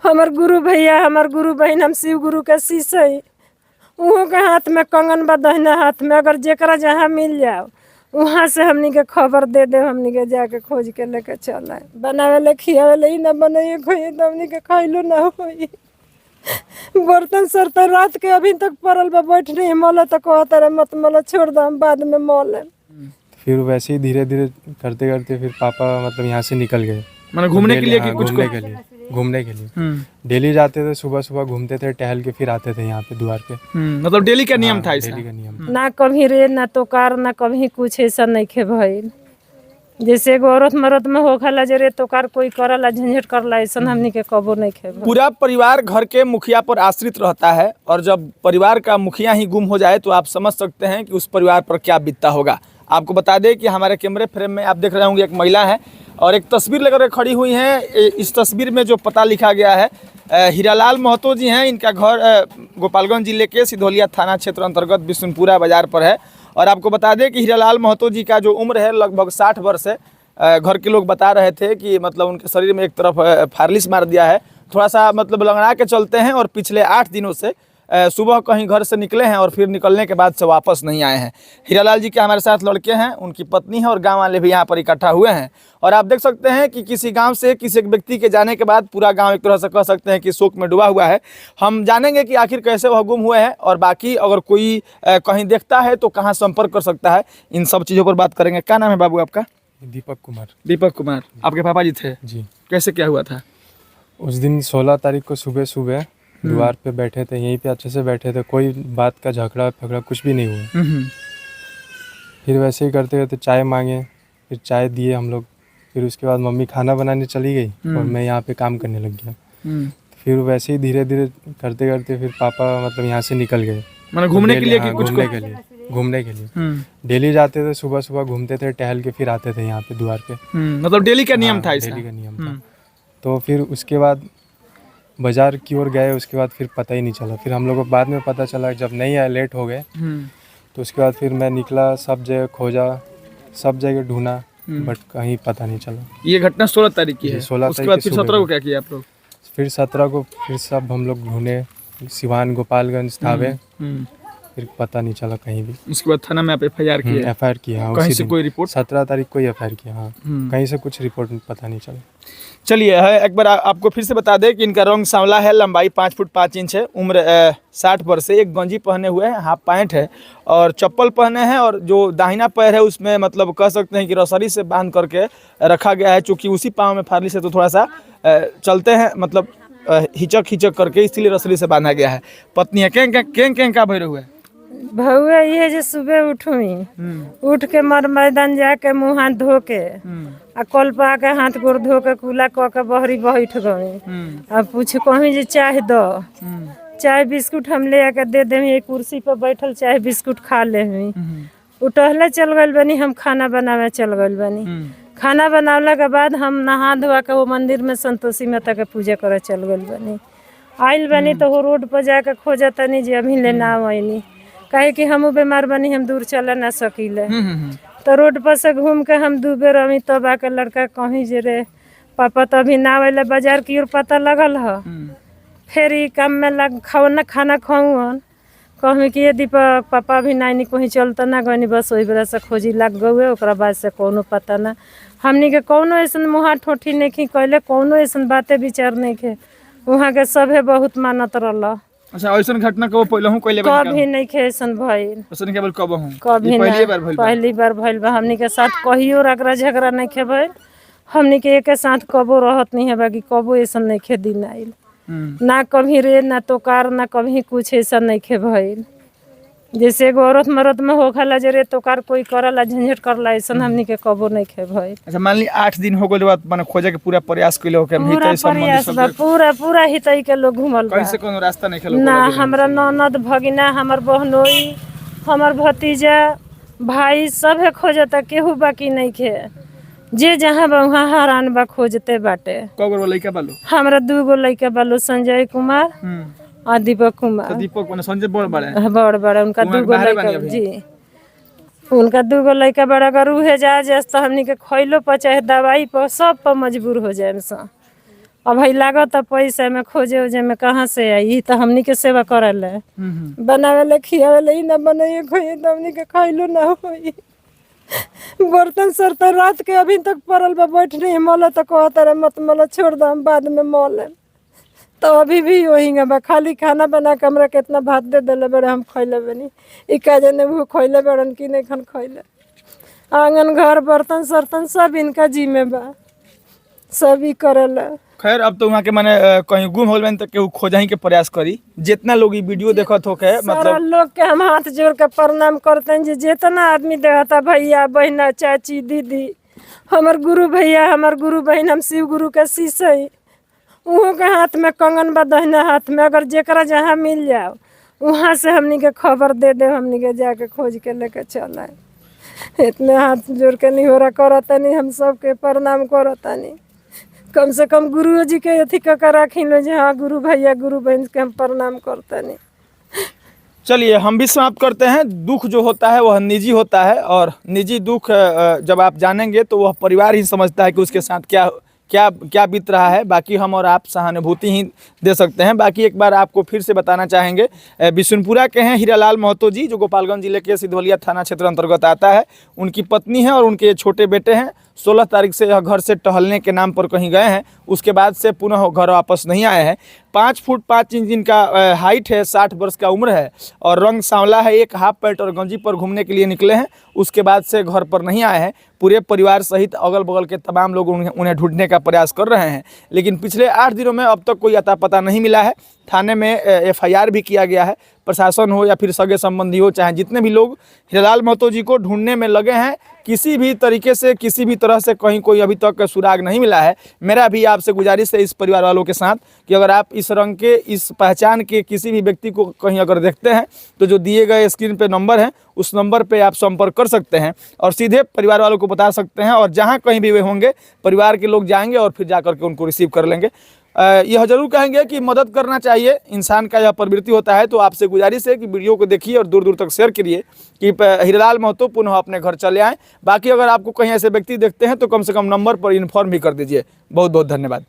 हमार गुरु भैया हमार गुरु बहन हम शिव गुरु के शिष्य है। उहों के हाथ में कंगन बा दहिना हाथ में, अगर जेकरा जहाँ मिल जाओ वहाँ से हमनी के खबर दे दे, हमनी के जाके खोज के लेके चल आए। बनावे ले खियावे ले ही ना बनाइए खोइए तो हमनी के खैलो ना होई। बर्तन सर्तन रात के अभी तक पड़ल बा, बैठ नहीं मोला तो कहता रहे मत मोला, छोड़ दो हम बाद में मोले। फिर वैसे ही धीरे धीरे करते करते फिर पापा मतलब यहाँ से निकल गए, मतलब घूमने के लिए कि कुछ घूमने के लिए डेली जाते थे, सुबह सुबह घूमते थे, टहल के फिर आते थे यहाँ पे द्वार पे। मतलब डेली का नियम था डेली का नियम। ना कभी रे ना तो कार ना कभी कुछ ऐसा नहीं खे भइल। जैसे एगो औरत मरद में होखला जे रे तो कार कोई करला झंझट करला, ऐसा हमनी के कबो नहीं खे भइल। पूरा परिवार घर के मुखिया पर आश्रित रहता है और जब परिवार का मुखिया ही गुम हो जाए तो आप समझ सकते हैं कि उस परिवार पर क्या बीतता होगा। आपको बता दें कि हमारे कैमरे फ्रेम में आप देख रहे होंगे एक महिला है और एक तस्वीर लेकर खड़ी हुई हैं। इस तस्वीर में जो पता लिखा गया है हीरालाल महतो जी हैं। इनका घर गोपालगंज जिले के सिधौलिया थाना क्षेत्र अंतर्गत बिशुनपुरा बाजार पर है। और आपको बता दें कि हीरालाल महतो जी का जो उम्र है लगभग 60 वर्ष है। घर के लोग बता रहे थे कि मतलब उनके शरीर में एक तरफ फार्लिस मार दिया है, थोड़ा सा मतलब लंगड़ा के चलते हैं और पिछले 8 दिनों से सुबह कहीं घर से निकले हैं और फिर निकलने के बाद से वापस नहीं आए हैं। हीरालाल जी के हमारे साथ लड़के हैं, उनकी पत्नी है और गांव वाले भी यहाँ पर इकट्ठा हुए हैं। और आप देख सकते हैं कि किसी गांव से किसी एक व्यक्ति के जाने के बाद पूरा गांव एक तरह से कह सकते हैं कि शोक में डूबा हुआ है। हम जानेंगे कि आखिर कैसे वह गुम हुए हैं और बाकी अगर कोई कहीं देखता है तो कहाँ संपर्क कर सकता है, इन सब चीज़ों पर बात करेंगे। क्या नाम है बाबू आपका? दीपक कुमार। दीपक कुमार। आपके पापा जी थे जी। कैसे क्या हुआ था? उस दिन 16 तारीख को सुबह सुबह द्वार पे बैठे थे, यहीं पे अच्छे से बैठे थे, कोई बात का झगड़ा फगड़ा कुछ भी नहीं हुआ। फिर वैसे ही करते करते चाय मांगे, फिर चाय दिए हम लोग। फिर उसके बाद मम्मी खाना बनाने चली गई और मैं यहाँ पे काम करने लग गया। फिर वैसे ही धीरे धीरे करते करते फिर पापा मतलब यहाँ से निकल गए, मतलब घूमने के लिए कि कुछ घूमने के लिए डेली जाते थे, सुबह सुबह घूमते थे, टहल के फिर आते थे यहाँ पे द्वार पे। मतलब डेली का नियम था? डेली का नियम था। तो फिर उसके बाद बाजार की ओर गए, उसके बाद फिर पता ही नहीं चला। फिर हम लोग को बाद में पता चला, जब नहीं आए, लेट हो गए, तो उसके बाद फिर मैं निकला, सब जगह खोजा, सब जगह ढूंढा, बट कहीं पता नहीं चला। ये घटना 16 तारीख की है। 16 उसके बाद फिर 17 को क्या किया आप लोग? फिर 17 को फिर सब हम लोग ढूंढे, सिवान गोपालगंज थावे, फिर पता नहीं चला कहीं भी। उसके बाद थाना में आप FIR किया? FIR किया। कहीं से कोई रिपोर्ट? 17 तारीख को FIR किया। हाँ, कहीं से कुछ रिपोर्ट पता नहीं चला। चलिए एक बार आपको फिर से बता दें कि इनका रंग सांवला है, लंबाई 5 फुट 5 इंच है, उम्र 60 वर्ष से, एक गंजी पहने हुए हैं, हाफ पैंट है और चप्पल पहने हैं। और जो दाहिना पैर है उसमें मतलब कह सकते हैं कि रसरी से बांध करके रखा गया है, चूँकि उसी पाँव में फार्लिस है तो थोड़ा सा चलते हैं मतलब हिचक करके, इसीलिए रसरी से बांधा गया है। पत्नी है कें का भैर हुआ है भौआ ये जो सुबह उठ के मर मैदान जाके मुँह हाथ धो के आ कल पा के हाथ गोड़ धो के कूला क के बहरी बैठ गए। अब पूछ कहीं जे चाय दो, चाय बिस्कुट हम ले आके दे दे, ये कुर्सी पर बैठल चाय बिस्कुट खा ले। उठहले चल गए बनी, हम खाना बनावे चल गए बनी। खाना बनावला के बाद हम नहा धोआ के वो मंदिर में संतोषी माता के पूजा करे चल गए बनी। आइल बनी तो वो रोड पर जाके खोजा तनी जे अभी ले ना आईनी, काहे कि हम बीमार बनी, हम दूर चल ना सकीले। तो रोड पर से घूम के हम 2 बेर अभी तब आके लड़का कहीं जे रे पापा तो अभी ना आवे बाजार की ओर पता लगल है। फिर ई काम में लग खाना खाऊन कहीं कि ये दीपक पापा भी नहीं कहीं चलता ना गनी, बस वही वजह से खोजी लग गए। ओकरा बाद से कोनो पता ना, हमनी के कोनो ऐसा मुँह ठोठी नहीं कैले, कोनो ऐसा बातें विचार नहीं खे। वहाँ के सभे बहुत मानत रहा। अच्छा, ऐसा घटना कब पहले हूं कोई कभी नहीं खे ऐसा भइल? ऐसा केवल कब हूं? कभी पहली बार भइल बा। हमनी के साथ कहियो रगड़ा झगड़ा नहीं खे भइल, हमनी के एक साथ कबो रहत नहीं है, बाकी कबो ऐसा नहीं खे दिन आइल। ना कभी रे ना तो कार ना कभी कुछ ऐसा नहीं खे भइल। जैसे एगो औरत मरद में होखला जे रे तो कार कोई करला झंझट करला, ऐसा हमनी के कबो नहीं खे भइल। अच्छा, मान ली 8 दिन हो गए बाद माने खोजे के पूरा प्रयास कइले हो के पूरा हितई के लोग घुमल बा। कैसे कोनो रास्ता नहीं खेलो ना हमरा ननद भगिना, हमर बहनोई, हमर भतीजा भाई सब खोजता, केहू बाकी नहीं खे। जे जहाँ बा वहाँ हैरान बा, खोजते बाटे। कगो लइका बालो? हमरा 2 गो लइका बालो, संजय कुमार और दीपक कुमार। दीपक माने संजय बड़ बड़ा उनका 2 गो लइका जी, उनका 2 गो लइका बड़ा। अगर उहे जा तो हमनी के खइलो पर चाहे दवाई पर सब पर मजबूर हो जाए। अब है लागत पैसा में खोजे उजे में कहाँ से आई, ई तो हमनी के सेवा करल है, बनावे खियावे ही ना बनाइए खोइए तो हमनी के खैलो ना होई। बर्तन सर्तन रात के अभी तक पड़ल बा, बैठ नहीं मोल तो कहता रहे मत मोल, छोड़ दो हम बाद में मोल। तो अभी भी वही बा, खाली खाना बना के हमरा कितना भात दे दिले बड़े, हम खैले बनी। ई का जने वो खैले बड़न कि नहीं खन खैले। आंगन घर बर्तन सर्तन सब इनका जी में बा, सब ही करल। खैर अब तो वहाँ के माने कहीं गुम हो तो केहू खोजही के प्रयास करी। जितना लोग ये वीडियो देखत हो के सारा मतलब लोग के हम हाथ जोड़ के प्रणाम करते हैं, जितना आदमी देखता, भैया बहना चाची दीदी, हमार गुरु भैया हमार गुरु बहन, हम शिव गुरु के शिष्य है। उहों के हाथ में कंगन बा, दहिना हाथ में, अगर जेकरा जहाँ मिल जाओ वहाँ से हमनी के खबर दे दे, हमनी के जाके खोज के लेके चल आए। इतने हाथ जोड़ के निहोरा करतानी, हम सबके प्रणाम करतानी। कम से कम गुरु जी के अथी कर राखी लो, जी हाँ गुरु भैया गुरु बहन के हम प्रणाम करतानी। चलिए हम भी समाप्त करते हैं। दुख जो होता है वह निजी होता है, और निजी दुख जब आप जानेंगे तो वह परिवार ही समझता है कि उसके साथ क्या क्या क्या बीत रहा है। बाकी हम और आप सहानुभूति ही दे सकते हैं। बाकी एक बार आपको फिर से बताना चाहेंगे, बिशुनपुरा के हैं हीरालाल महतो जी, जो गोपालगंज जिले के सिधवलिया थाना क्षेत्र अंतर्गत आता है। उनकी पत्नी है और उनके छोटे बेटे हैं। 16 तारीख से यह घर से टहलने के नाम पर कहीं गए हैं, उसके बाद से पुनः घर वापस नहीं आए हैं। 5 फुट 5 इंच इनका हाइट है, 60 वर्ष का उम्र है और रंग सांवला है। एक हाफ पैंट और गंजी पर घूमने के लिए निकले हैं, उसके बाद से घर पर नहीं आए हैं। पूरे परिवार सहित अगल बगल के तमाम लोग उन्हें ढूंढने का प्रयास कर रहे हैं, लेकिन पिछले 8 दिनों में अब तक कोई अता पता नहीं मिला है। थाने में FIR भी किया गया है। प्रशासन हो या फिर सगे संबंधी हो, चाहे जितने भी लोग हीरालाल महतो जी को ढूंढने में लगे हैं, किसी भी तरीके से किसी भी तरह से कहीं कोई अभी तक सुराग नहीं मिला है। मेरा भी आपसे गुजारिश है इस परिवार वालों के साथ कि अगर आप इस रंग के, इस पहचान के किसी भी व्यक्ति को कहीं अगर देखते हैं तो जो दिए गए स्क्रीन पे नंबर है, उस नंबर पे आप संपर्क कर सकते हैं और सीधे परिवार वालों को बता सकते हैं। और जहाँ कहीं भी वे होंगे परिवार के लोग जाएंगे और फिर जाकर के उनको रिसीव कर लेंगे। यह जरूर कहेंगे कि मदद करना चाहिए, इंसान का यह प्रवृत्ति होता है। तो आपसे गुजारिश है कि वीडियो को देखिए और दूर दूर तक शेयर करिए कि हीरालाल महतो पुनः अपने घर चले आएँ। बाकी अगर आपको कहीं ऐसे व्यक्ति देखते हैं तो कम से कम नंबर पर इन्फॉर्म भी कर दीजिए। बहुत बहुत धन्यवाद।